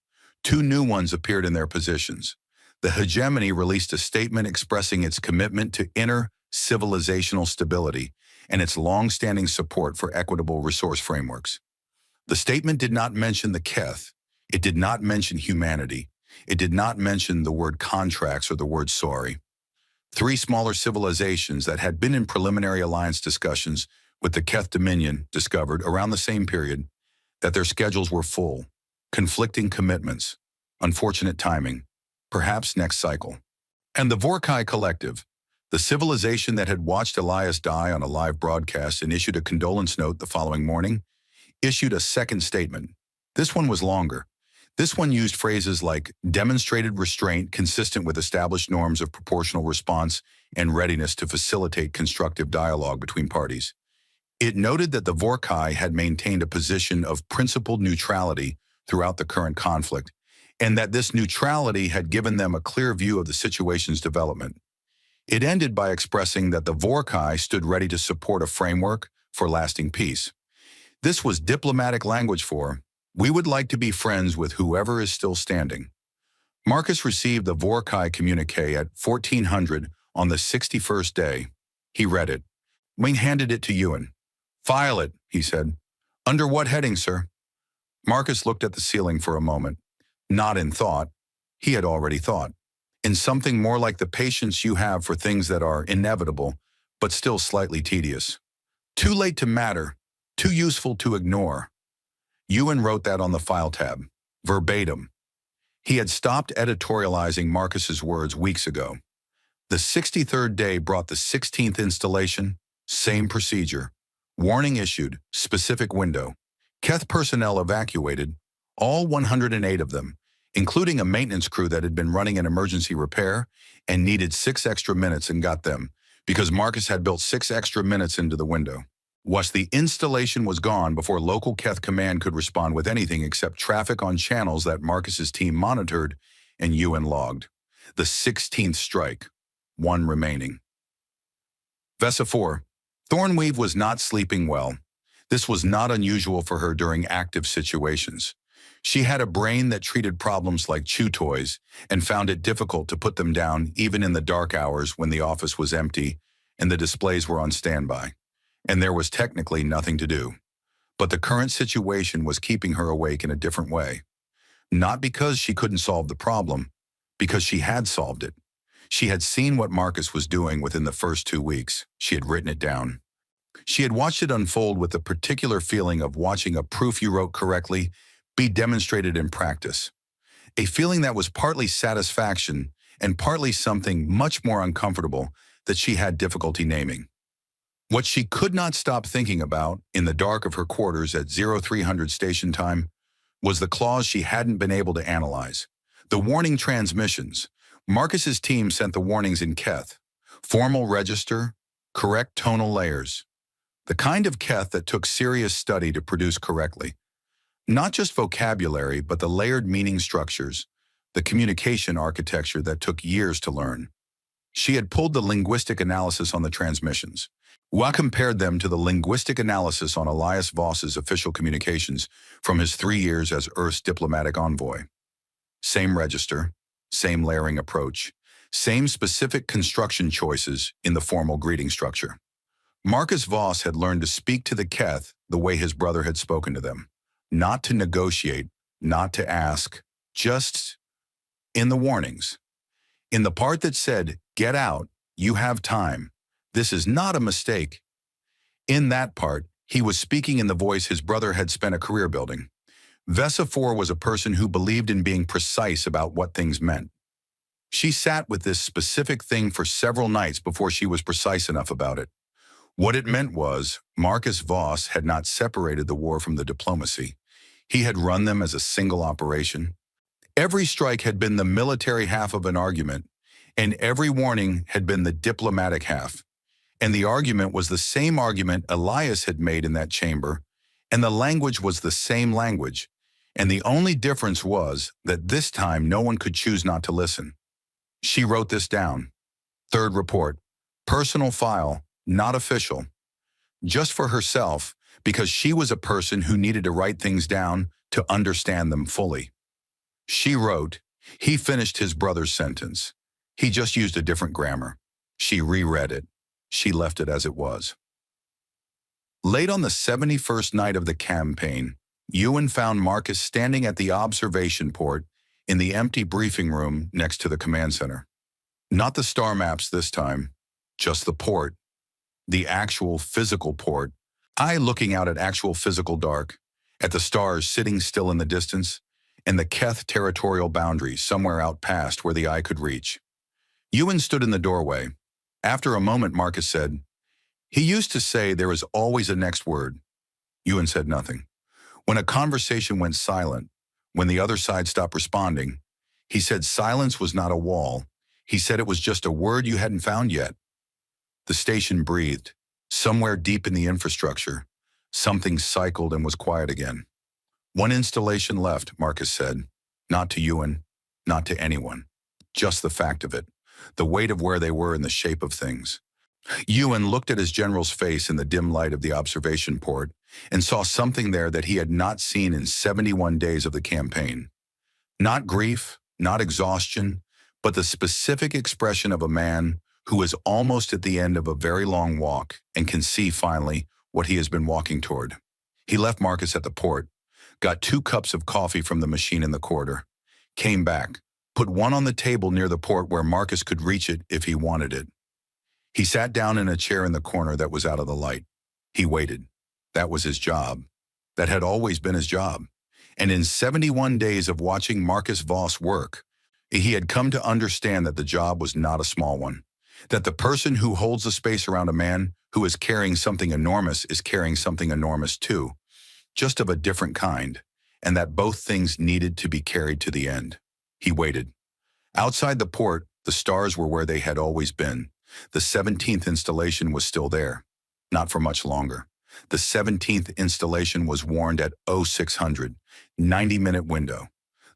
2 new ones appeared in their positions. The hegemony released a statement expressing its commitment to inner civilizational stability and its long-standing support for equitable resource frameworks. The statement did not mention the Keth. It did not mention humanity. It did not mention the word contracts or the word sorry. 3 smaller civilizations that had been in preliminary alliance discussions with the Keth Dominion discovered around the same period that their schedules were full, conflicting commitments, unfortunate timing, perhaps next cycle. And the Vorkai Collective, the civilization that had watched Elias die on a live broadcast and issued a condolence note the following morning, issued a second statement. This one was longer. This one used phrases like demonstrated restraint consistent with established norms of proportional response and readiness to facilitate constructive dialogue between parties. It noted that the Vorkai had maintained a position of principled neutrality throughout the current conflict, and that this neutrality had given them a clear view of the situation's development. It ended by expressing that the Vorkai stood ready to support a framework for lasting peace. This was diplomatic language for, we would like to be friends with whoever is still standing. Marcus received the Vorkai communique at 1400 on the 61st day. He read it. Wayne handed it to Ewan. File it, he said. Under what heading, sir? Marcus looked at the ceiling for a moment. Not in thought. He had already thought. In something more like the patience you have for things that are inevitable, but still slightly tedious. Too late to matter. Too useful to ignore. Ewan wrote that on the file tab, verbatim. He had stopped editorializing Marcus's words weeks ago. The 63rd day brought the 16th installation, same procedure. Warning issued, specific window. Keth personnel evacuated, all 108 of them, including a maintenance crew that had been running an emergency repair and needed 6 extra minutes and got them, because Marcus had built 6 extra minutes into the window. The installation was gone before local Keth command could respond with anything except traffic on channels that Marcus's team monitored and Ewan logged. The 16th strike, 1 remaining. Vesifor. Thornweave was not sleeping well. This was not unusual for her during active situations. She had a brain that treated problems like chew toys and found it difficult to put them down even in the dark hours when the office was empty and the displays were on standby, and there was technically nothing to do. But the current situation was keeping her awake in a different way. Not because she couldn't solve the problem, because she had solved it. She had seen what Marcus was doing within the first 2 weeks. She had written it down. She had watched it unfold with the particular feeling of watching a proof you wrote correctly be demonstrated in practice. A feeling that was partly satisfaction and partly something much more uncomfortable that she had difficulty naming. What she could not stop thinking about in the dark of her quarters at 0300 station time was the clause she hadn't been able to analyze. The warning transmissions. Marcus's team sent the warnings in Keth. Formal register, correct tonal layers. The kind of Keth that took serious study to produce correctly. Not just vocabulary, but the layered meaning structures, the communication architecture that took years to learn. She had pulled the linguistic analysis on the transmissions. Wa compared them to the linguistic analysis on Elias Voss's official communications from his 3 years as Earth's diplomatic envoy. Same register, same layering approach, same specific construction choices in the formal greeting structure. Marcus Voss had learned to speak to the Keth the way his brother had spoken to them. Not to negotiate, not to ask, just in the warnings. In the part that said, get out, you have time. This is not a mistake. In that part, he was speaking in the voice his brother had spent a career building. Vesifor was a person who believed in being precise about what things meant. She sat with this specific thing for several nights before she was precise enough about it. What it meant was, Marcus Voss had not separated the war from the diplomacy. He had run them as a single operation. Every strike had been the military half of an argument, and every warning had been the diplomatic half. And the argument was the same argument Elias had made in that chamber, And the language was the same language, and the only difference was that this time no one could choose not to listen. She wrote this down. Third report. Personal file, not official. Just for herself, because she was a person who needed to write things down to understand them fully. She wrote, he finished his brother's sentence. He just used a different grammar. She reread it. She left it as it was. Late on the 71st night of the campaign, Ewan found Marcus standing at the observation port in the empty briefing room next to the command center. Not the star maps this time, just the port, the actual physical port. Eye looking out at actual physical dark, at the stars sitting still in the distance, and the Keth territorial boundary somewhere out past where the eye could reach. Ewan stood in the doorway. After a moment, Marcus said, he used to say there is always a next word. Ewan said nothing. When a conversation went silent, when the other side stopped responding, he said silence was not a wall. He said it was just a word you hadn't found yet. The station breathed. Somewhere deep in the infrastructure, something cycled and was quiet again. One installation left, Marcus said. Not to Ewan, not to anyone. Just the fact of it, the weight of where they were in the shape of things. Ewan looked at his general's face in the dim light of the observation port and saw something there that he had not seen in 71 days of the campaign. Not grief, not exhaustion, but the specific expression of a man who is almost at the end of a very long walk and can see finally what he has been walking toward. He left Marcus at the port, got 2 cups of coffee from the machine in the corridor, came back, put one on the table near the port where Marcus could reach it if he wanted it. He sat down in a chair in the corner that was out of the light. He waited. That was his job. That had always been his job. And in 71 days of watching Marcus Voss work, he had come to understand that the job was not a small one. That the person who holds the space around a man who is carrying something enormous is carrying something enormous too, just of a different kind, and that both things needed to be carried to the end. He waited. Outside the port, the stars were where they had always been. The 17th installation was still there. Not for much longer. The 17th installation was warned at 0600, 90-minute window.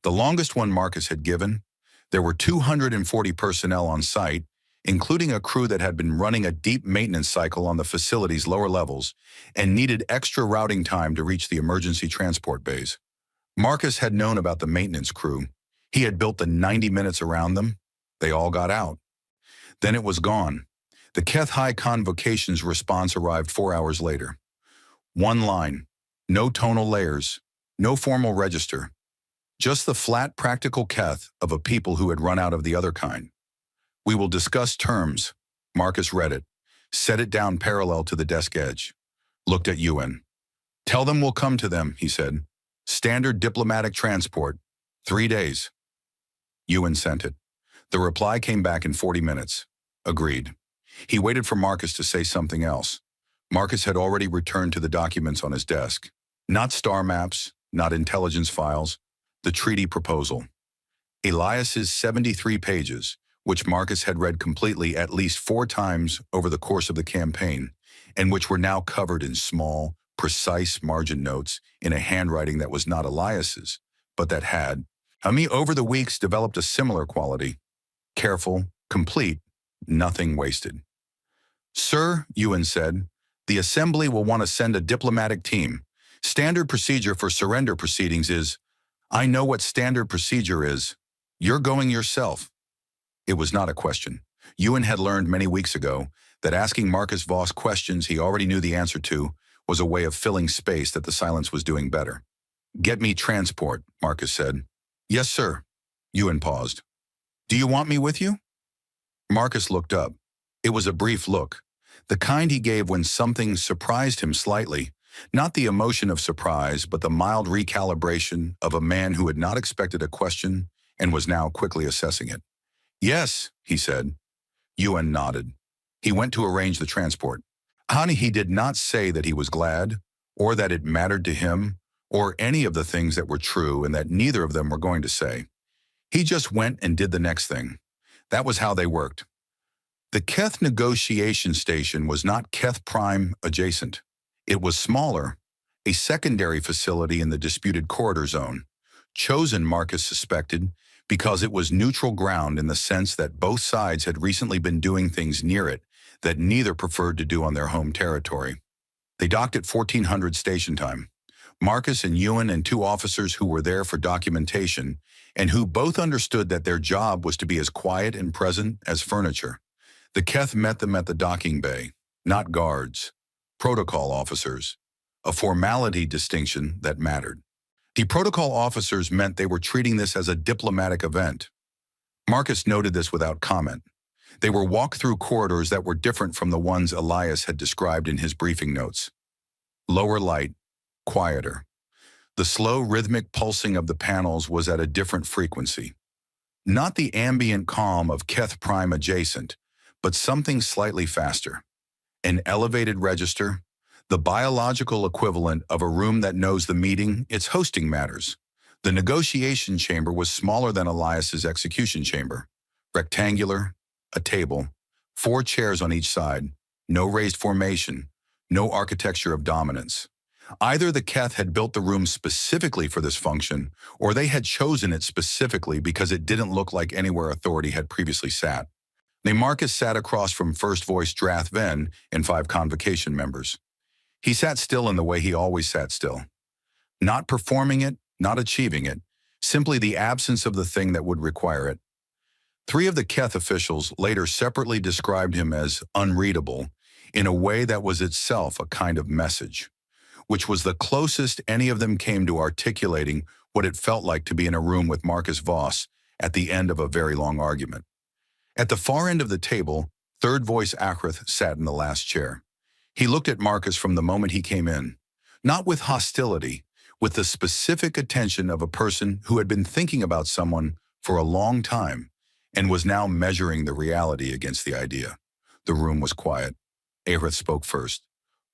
The longest one Marcus had given. There were 240 personnel on site, including a crew that had been running a deep maintenance cycle on the facility's lower levels and needed extra routing time to reach the emergency transport bays. Marcus had known about the maintenance crew. He had built the 90 minutes around them. They all got out. Then it was gone. The Keth High Convocation's response arrived 4 hours later. One line, no tonal layers, no formal register, just the flat practical Keth of a people who had run out of the other kind. We will discuss terms. Marcus read it, set it down parallel to the desk edge, looked at Ewan. Tell them we'll come to them, he said. Standard diplomatic transport, 3 days. Ewan sent it. The reply came back in 40 minutes. Agreed. He waited for Marcus to say something else. Marcus had already returned to the documents on his desk. Not star maps, not intelligence files, the treaty proposal. Elias's 73 pages, which Marcus had read completely at least 4 times over the course of the campaign, and which were now covered in small, precise margin notes in a handwriting that was not Elias's, but that had, over the weeks, developed a similar quality. Careful, complete, nothing wasted. Sir, Ewan said, the Assembly will want to send a diplomatic team. Standard procedure for surrender proceedings is, I know what standard procedure is. You're going yourself. It was not a question. Ewan had learned many weeks ago that asking Marcus Voss questions he already knew the answer to was a way of filling space that the silence was doing better. Get me transport, Marcus said. Yes, sir. Ewan paused. Do you want me with you? Marcus looked up. It was a brief look, the kind he gave when something surprised him slightly, not the emotion of surprise, but the mild recalibration of a man who had not expected a question and was now quickly assessing it. Yes, he said. Ewan nodded. He went to arrange the transport. Honey, he did not say that he was glad, or that it mattered to him, or any of the things that were true and that neither of them were going to say. He just went and did the next thing. That was how they worked. The Keth negotiation station was not Keth Prime adjacent. It was smaller, a secondary facility in the disputed corridor zone, chosen, Marcus suspected, because it was neutral ground in the sense that both sides had recently been doing things near it that neither preferred to do on their home territory. They docked at 1400 station time. Marcus and Ewan and two officers who were there for documentation and who both understood that their job was to be as quiet and present as furniture. The Keth met them at the docking bay, not guards, protocol officers, a formality distinction that mattered. The protocol officers meant they were treating this as a diplomatic event. Marcus noted this without comment. They were walk-through corridors that were different from the ones Elias had described in his briefing notes. Lower light, quieter. The slow, rhythmic pulsing of the panels was at a different frequency. Not the ambient calm of Keth Prime adjacent, but something slightly faster. An elevated register, the biological equivalent of a room that knows the meeting it's hosting matters. The negotiation chamber was smaller than Elias's execution chamber. Rectangular, a table, 4 chairs on each side, no raised formation, no architecture of dominance. Either the Keth had built the room specifically for this function, or they had chosen it specifically because it didn't look like anywhere authority had previously sat. Marcus sat across from First Voice Drath Ven and 5 convocation members. He sat still in the way he always sat still. Not performing it, not achieving it, simply the absence of the thing that would require it. 3 of the Keth officials later separately described him as unreadable in a way that was itself a kind of message, which was the closest any of them came to articulating what it felt like to be in a room with Marcus Voss at the end of a very long argument. At the far end of the table, Third Voice Akrith sat in the last chair. He looked at Marcus from the moment he came in, not with hostility, with the specific attention of a person who had been thinking about someone for a long time and was now measuring the reality against the idea. The room was quiet. Akrith spoke first.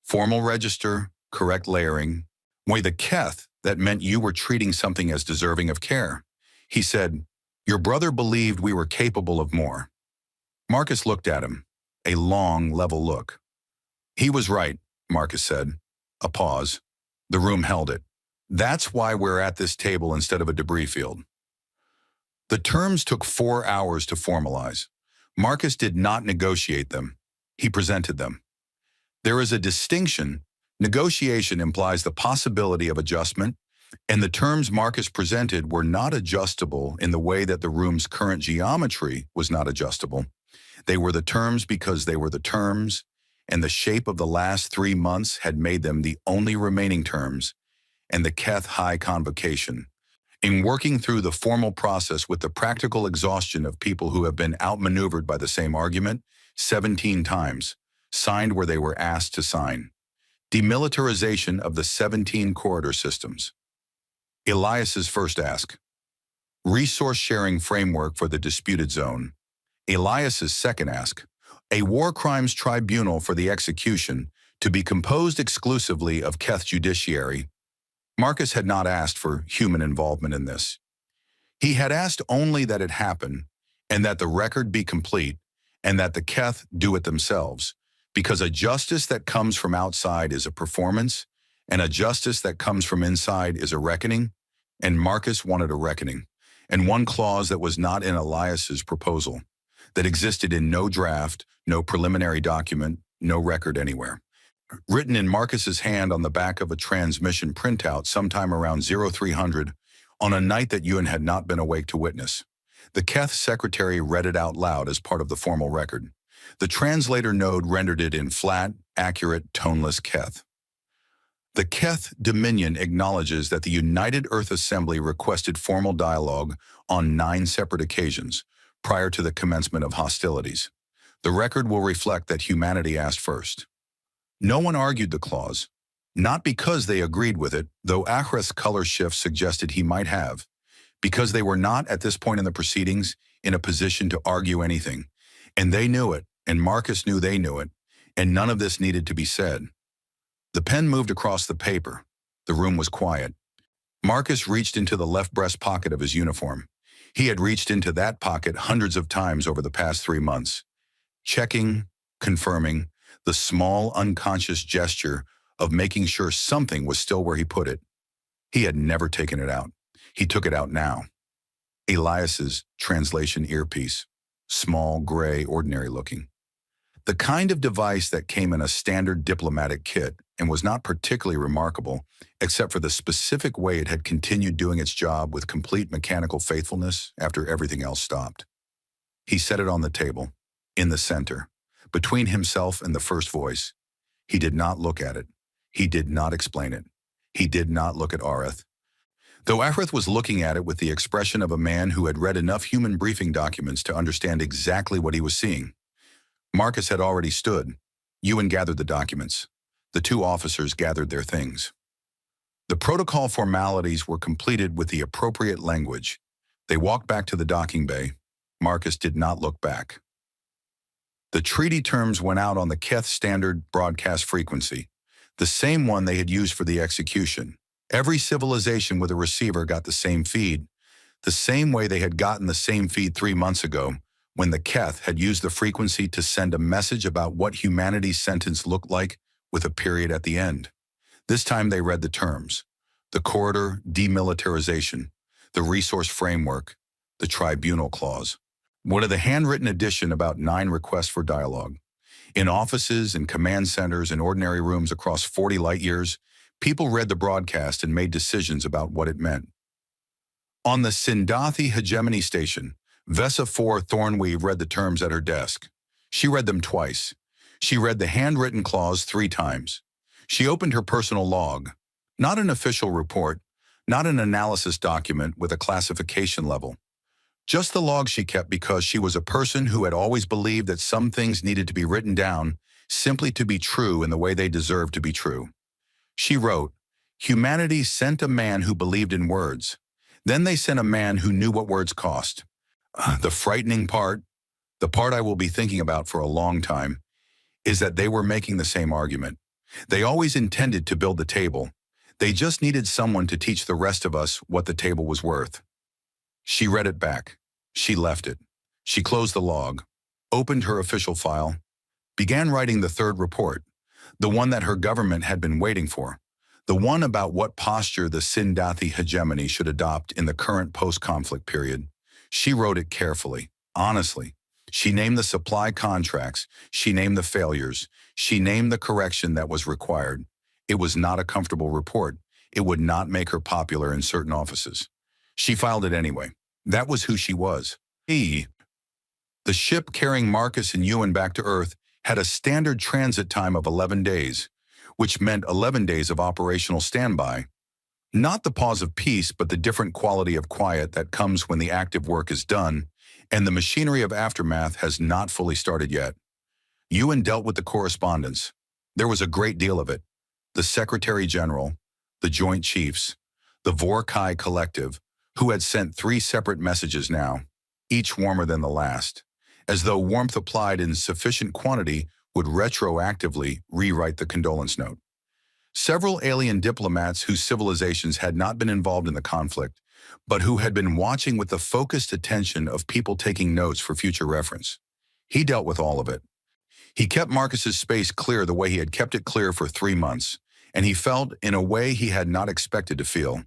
Formal register, correct layering. Why, the Keth, that meant you were treating something as deserving of care. He said, your brother believed we were capable of more. Marcus looked at him, a long, level look. He was right, Marcus said. A pause. The room held it. That's why we're at this table instead of a debris field. The terms took 4 hours to formalize. Marcus did not negotiate them. He presented them. There is a distinction. Negotiation implies the possibility of adjustment, and the terms Marcus presented were not adjustable in the way that the room's current geometry was not adjustable. They were the terms because they were the terms, and the shape of the last 3 months had made them the only remaining terms, and the Keth High Convocation. In working through the formal process with the practical exhaustion of people who have been outmaneuvered by the same argument 17 times, signed where they were asked to sign. Demilitarization of the 17 corridor systems. Elias's first ask. Resource sharing framework for the disputed zone. Elias's second ask. A war crimes tribunal for the execution to be composed exclusively of Keth judiciary. Marcus had not asked for human involvement in this. He had asked only that it happen and that the record be complete and that the Keth do it themselves, because a justice that comes from outside is a performance and a justice that comes from inside is a reckoning, and Marcus wanted a reckoning, and one clause that was not in Elias's proposal, that existed in no draft, no preliminary document, no record anywhere. Written in Marcus's hand on the back of a transmission printout sometime around 0300 on a night that Ewan had not been awake to witness. The Keth secretary read it out loud as part of the formal record. The translator node rendered it in flat, accurate, toneless Keth. The Keth Dominion acknowledges that the United Earth Assembly requested formal dialogue on 9 separate occasions prior to the commencement of hostilities. The record will reflect that humanity asked first. No one argued the clause, not because they agreed with it, though Akrith's color shift suggested he might have, because they were not at this point in the proceedings in a position to argue anything, and they knew it, and Marcus knew they knew it, and none of this needed to be said. The pen moved across the paper. The room was quiet. Marcus reached into the left breast pocket of his uniform. He had reached into that pocket hundreds of times over the past 3 months, checking, confirming, the small unconscious gesture of making sure something was still where he put it. He had never taken it out. He took it out now. Elias's translation earpiece. Small, gray, ordinary looking. The kind of device that came in a standard diplomatic kit and was not particularly remarkable, except for the specific way it had continued doing its job with complete mechanical faithfulness after everything else stopped. He set it on the table, in the center, between himself and the first voice. He did not look at it. He did not explain it. He did not look at Arith. Though Arith was looking at it with the expression of a man who had read enough human briefing documents to understand exactly what he was seeing. Marcus had already stood. Ewan gathered the documents. The two officers gathered their things. The protocol formalities were completed with the appropriate language. They walked back to the docking bay. Marcus did not look back. The treaty terms went out on the Keth standard broadcast frequency, the same one they had used for the execution. Every civilization with a receiver got the same feed, the same way they had gotten the same feed 3 months ago, when the Keth had used the frequency to send a message about what humanity's sentence looked like with a period at the end. This time they read the terms: the corridor demilitarization, the resource framework, the tribunal clause. One of the handwritten edition about 9 requests for dialogue. In offices and command centers and ordinary rooms across 40 light years, people read the broadcast and made decisions about what it meant. On the Sindathi hegemony station, Vesa 4 Thornweave read the terms at her desk. She read them twice. She read the handwritten clause 3 times. She opened her personal log. Not an official report, not an analysis document with a classification level. Just the log she kept because she was a person who had always believed that some things needed to be written down simply to be true in the way they deserved to be true. She wrote, "Humanity sent a man who believed in words. Then they sent a man who knew what words cost." The frightening part, the part I will be thinking about for a long time, is that they were making the same argument. They always intended to build the table. They just needed someone to teach the rest of us what the table was worth. She read it back. She left it. She closed the log, opened her official file, began writing the 3rd report, the one that her government had been waiting for, the one about what posture the Sindathi hegemony should adopt in the current post-conflict period. She wrote it carefully, honestly. She named the supply contracts. She named the failures. She named the correction that was required. It was not a comfortable report. It would not make her popular in certain offices. She filed it anyway. That was who she was. The ship carrying Marcus and Ewan back to Earth had a standard transit time of 11 days, which meant 11 days of operational standby. Not the pause of peace, but the different quality of quiet that comes when the active work is done, and the machinery of aftermath has not fully started yet. Ewan dealt with the correspondence. There was a great deal of it. The Secretary General, the Joint Chiefs, the Vorkai Collective, who had sent 3 separate messages now, each warmer than the last, as though warmth applied in sufficient quantity would retroactively rewrite the condolence note. Several alien diplomats whose civilizations had not been involved in the conflict, but who had been watching with the focused attention of people taking notes for future reference. He dealt with all of it. He kept Marcus's space clear the way he had kept it clear for 3 months, and he felt, in a way he had not expected to feel,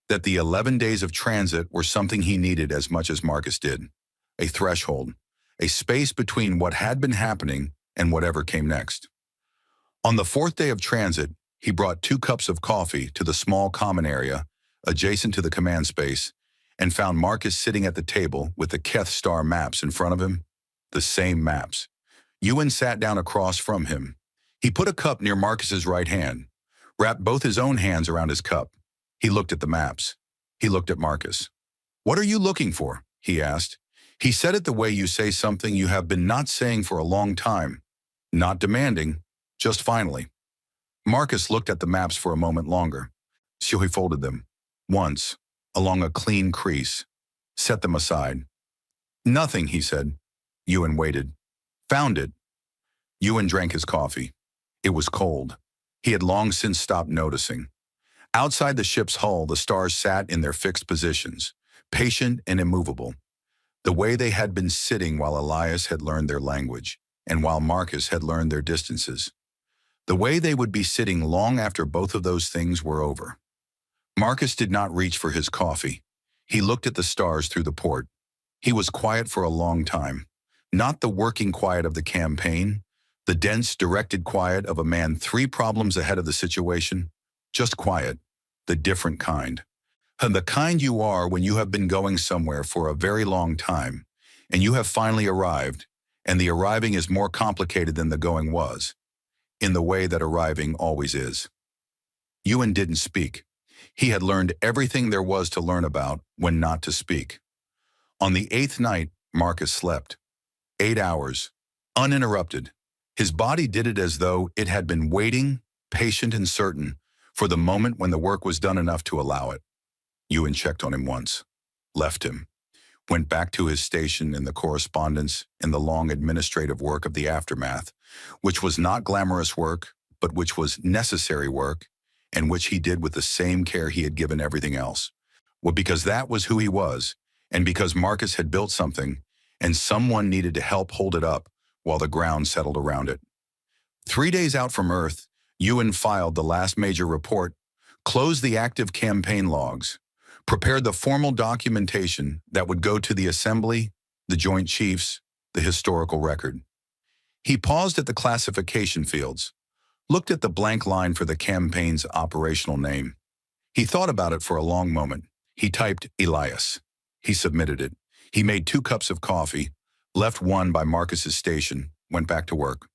that the 11 days of transit were something he needed as much as Marcus did. A threshold, a space between what had been happening and whatever came next. On the 4th day of transit, he brought 2 cups of coffee to the small common area adjacent to the command space and found Marcus sitting at the table with the Keth star maps in front of him. The same maps. Ewan sat down across from him. He put a cup near Marcus's right hand, wrapped both his own hands around his cup. He looked at the maps. He looked at Marcus. "What are you looking for?" he asked. He said it the way you say something you have been not saying for a long time. Not demanding, just finally. Marcus looked at the maps for a moment longer. So he folded them, once, along a clean crease, set them aside. "Nothing," he said. Ewan waited. "Found it." Ewan drank his coffee. It was cold. He had long since stopped noticing. Outside the ship's hull, the stars sat in their fixed positions, patient and immovable, the way they had been sitting while Elias had learned their language, and while Marcus had learned their distances. The way they would be sitting long after both of those things were over. Marcus did not reach for his coffee. He looked at the stars through the port. He was quiet for a long time. Not the working quiet of the campaign, the dense, directed quiet of a man 3 problems ahead of the situation. Just quiet, the different kind. And the kind you are when you have been going somewhere for a very long time, and you have finally arrived, and the arriving is more complicated than the going was, in the way that arriving always is. Ewan didn't speak. He had learned everything there was to learn about when not to speak. On the 8th night, Marcus slept. 8 hours, uninterrupted. His body did it as though it had been waiting, patient and certain, for the moment when the work was done enough to allow it. Ewan checked on him once, left him, went back to his station in the correspondence, in the long administrative work of the aftermath, which was not glamorous work, but which was necessary work, and which he did with the same care he had given everything else. Well, because that was who he was, and because Marcus had built something, and someone needed to help hold it up while the ground settled around it. 3 days out from Earth, Ewan filed the last major report, closed the active campaign logs, prepared the formal documentation that would go to the Assembly, the Joint Chiefs, the historical record. He paused at the classification fields, looked at the blank line for the campaign's operational name. He thought about it for a long moment. He typed Elias. He submitted it. He made 2 cups of coffee, left one by Marcus's station, went back to work.